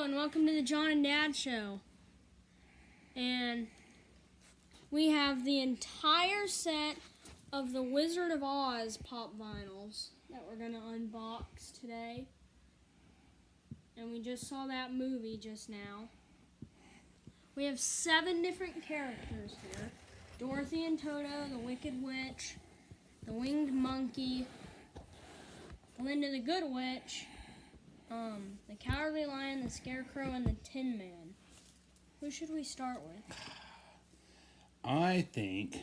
Hello and welcome to the John and Dad Show. And we have the entire set of the Wizard of Oz pop vinyls that we're going to unbox today. And we just saw that movie just now. We have 7 different characters here. Dorothy and Toto, the Wicked Witch, the Winged Monkey, Glinda the Good Witch, the Cowardly Lion, the Scarecrow, and the Tin Man. Who should we start with? I think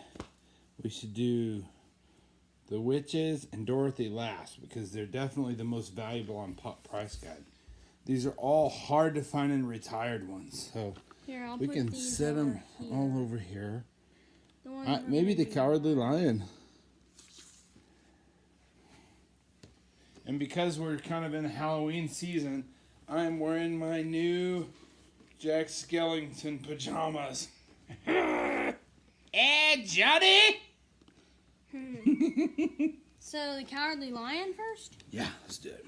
we should do the witches and Dorothy last because they're definitely the most valuable on Pop Price Guide. These are all hard to find and retired ones, so Here, we can set them all over here. Maybe the Cowardly Lion. And because we're kind of in the Halloween season, I'm wearing my new Jack Skellington pajamas. Hey, Johnny! So, the Cowardly Lion first? Yeah, let's do it.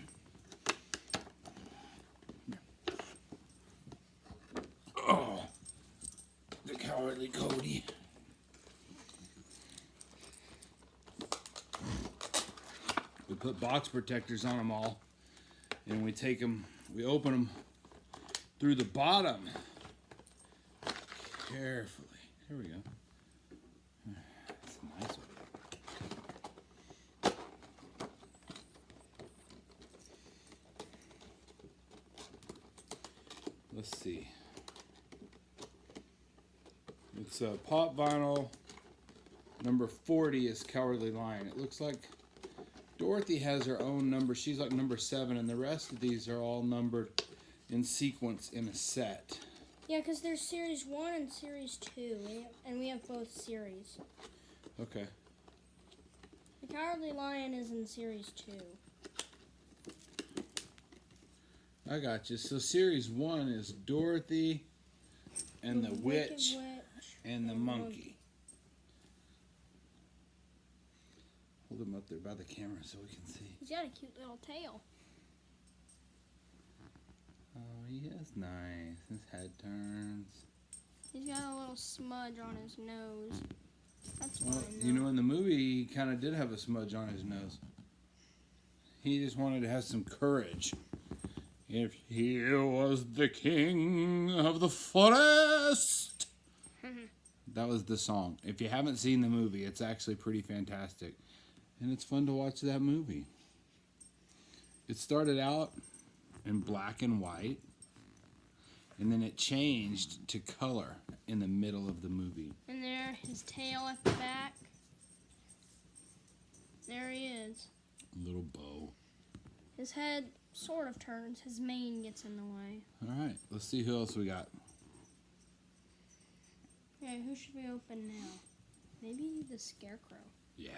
Oh, the Cowardly Cody. We put box protectors on them all, and we take them, we open them through the bottom carefully. Here we go. That's a nice one. Let's see. It's a pop vinyl. Number 40 is Cowardly Lion. It looks like Dorothy has her own number. She's like number 7, and the rest of these are all numbered in sequence in a set. Yeah, because there's Series 1 and Series 2, and we have both series. Okay. The Cowardly Lion is in Series 2. I got you. So Series 1 is Dorothy and the Witch and the Monkey. Hold him up there by the camera so we can see. He's got a cute little tail. Oh, he is nice. His head turns. He's got a little smudge on his nose. That's well, fine, though. you know, in the movie, he kind of did have a smudge on his nose. He just wanted to have some courage. If he was the king of the forest. That was the song. If you haven't seen the movie, it's actually pretty fantastic. And it's fun to watch that movie. It started out in black and white, and then it changed to color in the middle of the movie. And there, his tail at the back. There he is. A little bow. His head sort of turns. His mane gets in the way. All right, let's see who else we got. Okay, who should we open now? Maybe the Scarecrow. Yeah.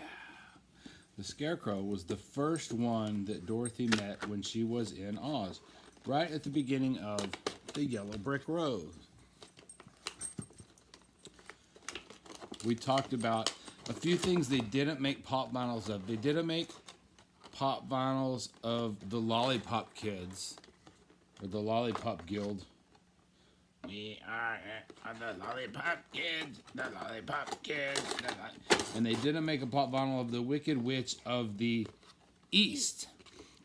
The Scarecrow was the first one that Dorothy met when she was in Oz, right at the beginning of the Yellow Brick Road. We talked about a few things they didn't make pop vinyls of. They didn't make pop vinyls of the Lollipop Kids, or the Lollipop Guild. We are the Lollipop Kids, the Lollipop Kids. And they didn't make a pop vinyl of the Wicked Witch of the East,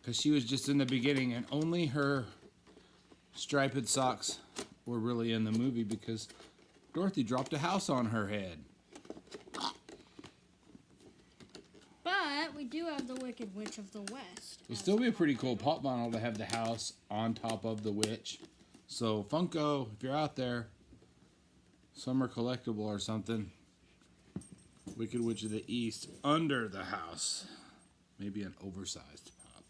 because she was just in the beginning, and only her striped socks were really in the movie because Dorothy dropped a house on her head. But we do have the Wicked Witch of the West. It would still be a pretty cool pop vinyl to have the house on top of the witch. So Funko, if you're out there, summer collectible or something, Wicked Witch of the East under the house. Maybe an oversized pop.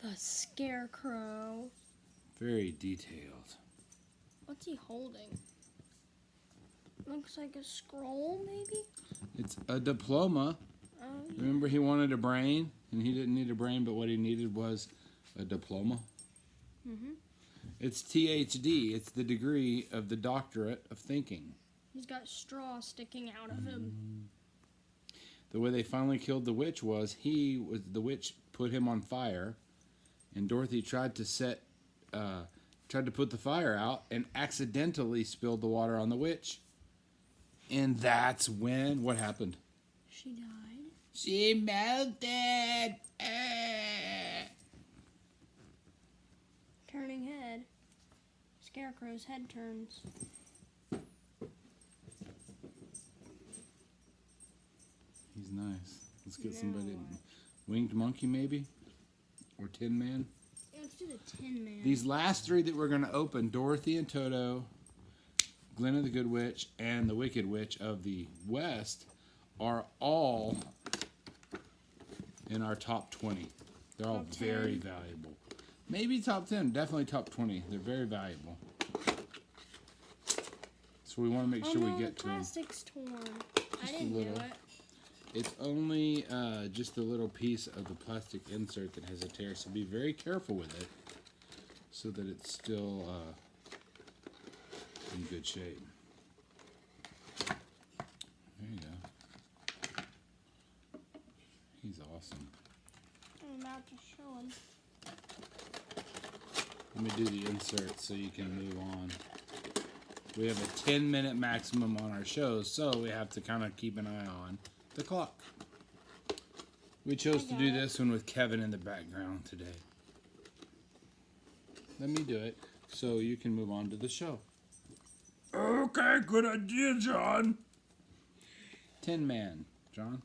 The Scarecrow. Very detailed. What's he holding? Looks like a scroll, maybe? It's a diploma. Oh, yeah. Remember, he wanted a brain, and he didn't need a brain, but what he needed was a diploma. Mm-hmm. It's THD. It's the degree of the doctorate of thinking. He's got straw sticking out of him. The way they finally killed the witch was the witch put him on fire, and Dorothy tried to set tried to put the fire out and accidentally spilled the water on the witch. And that's when, what happened? She died. She melted. Ah. Turning head. Scarecrow's head turns. He's nice. Let's get somebody. Winged Monkey, maybe? Or Tin Man? Yeah, let's do the Tin Man. These last three that we're going to open, Dorothy and Toto, Glinda the Good Witch, and the Wicked Witch of the West, are all in our top 20. They're all Top very 10. valuable. Maybe top 10, definitely top 20. They're very valuable. So we want to make sure we get to them. The plastic's torn. I Just a didn't do little. it. It's only just a little piece of the plastic insert that has a tear, so be very careful with it so that it's still in good shape. There you go. He's awesome. I'm about to show him. Let me do the insert so you can move on. We have a 10-minute maximum on our shows, so we have to kind of keep an eye on the clock. We chose to do this one with Kevin in the background today. Let me do it so you can move on to the show. Okay, good idea, John. Tin Man, John.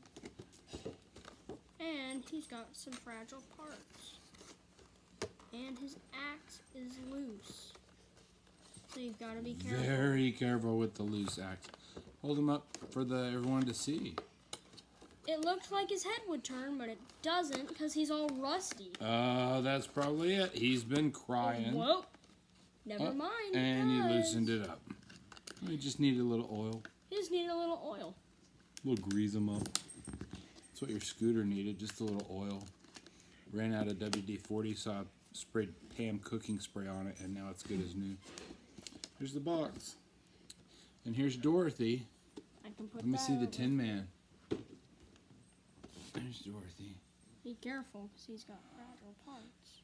And he's got some fragile parts. And his axe is loose. So you've got to be careful. Very careful with the loose axe. Hold him up for everyone to see. It looked like his head would turn, but it doesn't because he's all rusty. That's probably it. He's been crying. Whoa. Never mind. And you loosened it up. We just need a little oil. You just need a little oil. We'll grease them up. That's what your scooter needed, just a little oil. Ran out of WD-40, so I sprayed Pam cooking spray on it, and now it's good as new. Here's the box. And here's Dorothy. I can put Let me see the over. Tin Man. There's Dorothy. Be careful because he's got fragile parts.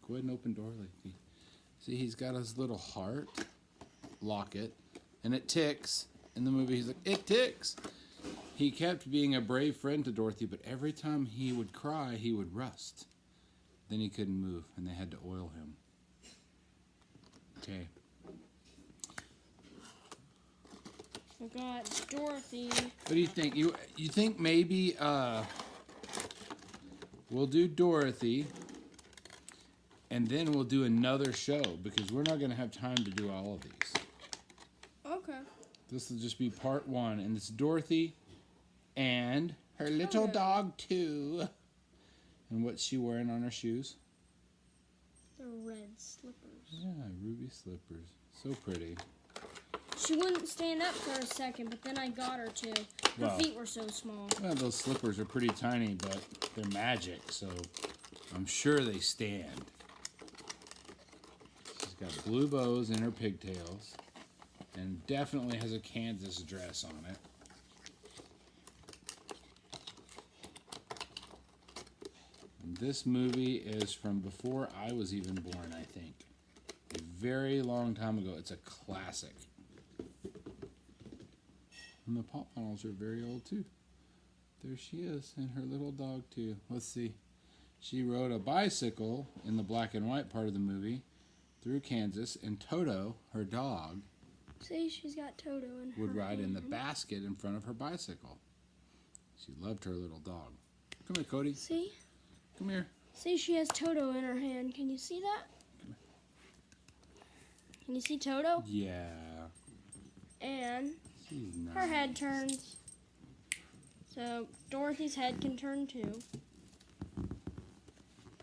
Go ahead and open Dorothy. See, he's got his little heart locket, and it ticks. In the movie, he's like, it ticks. He kept being a brave friend to Dorothy, but every time he would cry, he would rust. Then he couldn't move, and they had to oil him. Okay. We got Dorothy. What do you think? You think maybe we'll do Dorothy, and then we'll do another show because we're not going to have time to do all of these. Okay. This will just be part one, and it's Dorothy and her little dog too. And what's she wearing on her shoes? The red slippers. Yeah, ruby slippers. So pretty. She wouldn't stand up for a second, but then I got her to. Her Wow. feet were so small. Well, those slippers are pretty tiny, but they're magic, so I'm sure they stand. She's got blue bows in her pigtails, and definitely has a Kansas dress on it. And this movie is from before I was even born, I think. A very long time ago. It's a classic. And the pop models are very old too. There she is, and her little dog too. Let's see. She rode a bicycle in the black and white part of the movie through Kansas, and Toto, her dog, See, she's got Toto in her would ride in the hand. basket in front of her bicycle. She loved her little dog. Come here, Cody. See? Come here. See, she has Toto in her hand. Can you see that? Can you see Toto? Yeah. And She's nice. her head turns. So Dorothy's head can turn too.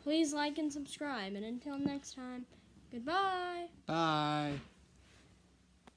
Please like and subscribe. And until next time, goodbye. Bye.